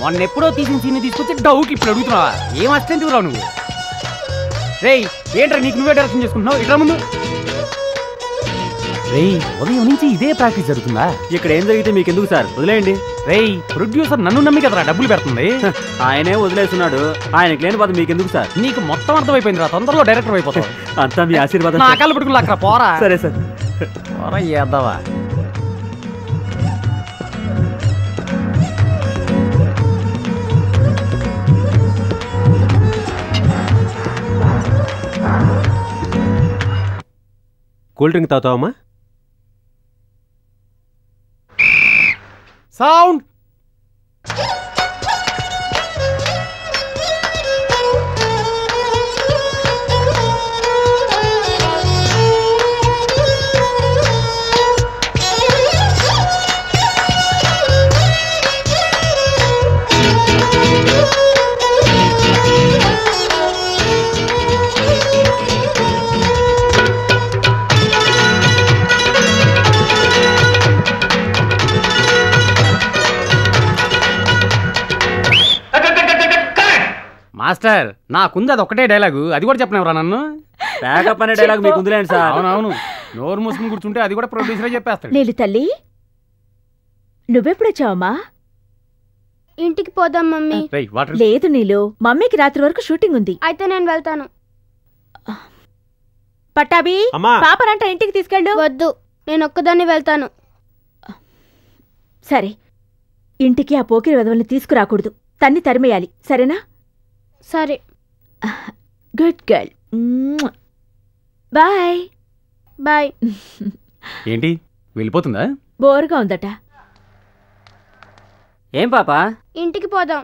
మొన్న ఎప్పుడో తీసిన సీన్ని తీసుకొచ్చి డౌట్ ఇప్పుడు అడుగుతున్నావా? ఏం అస్టెంట్ రావు నువ్వు? రేయ్ ఏంట్రా నీకు నువ్వే డైరెక్షన్ చేసుకుంటున్నావు? ఇట్లా ముందు రేయ్ ఉదయం నుంచి ఇదే ప్రాక్టీస్ జరుగుతుందా? ఇక్కడ ఏం జరిగితే మీకు ఎందుకు సార్, వదిలేయండి. రేయ్ ప్రొడ్యూసర్ నన్ను నమ్మి కదరా డబ్బులు పెడుతుంది. ఆయనే వదిలేస్తున్నాడు, ఆయనకి లేని బాధ మీకు ఎందుకు సార్? నీకు మొత్తం అర్థమైపోయిందిరా, తొందరలో డైరెక్టర్ అయిపోతావు. అంతా మీ ఆశీర్వాదం. నా కాళ్ళు పట్టుకుని అక్కడ పోరా. సరే సార్. పోరా ఏద్దావా. కూల్ డ్రింక్ తాగుతావమ్మా? సౌండ్ మాస్టర్ నాకుంది అది ఒకటే డైలాగు, అది కూడా చెప్పనివ్వరా నన్ను? ప్యాకప్ అనే డైలాగ్ మీకు ఉందిలేండి సార్. అవునవును, నోరు మూసుకుని కూర్చుంటే అది కూడా ప్రొడ్యూసరే చెప్పేస్తాడు. లేదు తల్లి, నువ్వెప్పుడు వచ్చావమ్మా? ఇంటికి పోదాం మమ్మీ. లేదు నీలు, మమ్మీకి రాత్రి వరకు షూటింగ్ ఉంది. అయితే నేను వెళ్తాను. పట్టాభి పాపనంట ఇంటికి తీసుకెళ్ళు. వద్దు, నేను ఒక్కదాన్ని వెళ్తాను. సరే, ఇంటికి ఆ పోకిరి వెధవల్ని తీసుకురాకూడదు, తన్ని తరిమేయాలి, సరేనా? సరే. Good girl. Bye bye. ఏంటి వెళ్ళిపోతుందా? బోరుగా ఉందట. ఏం పాపా? ఇంటికి పోదాం.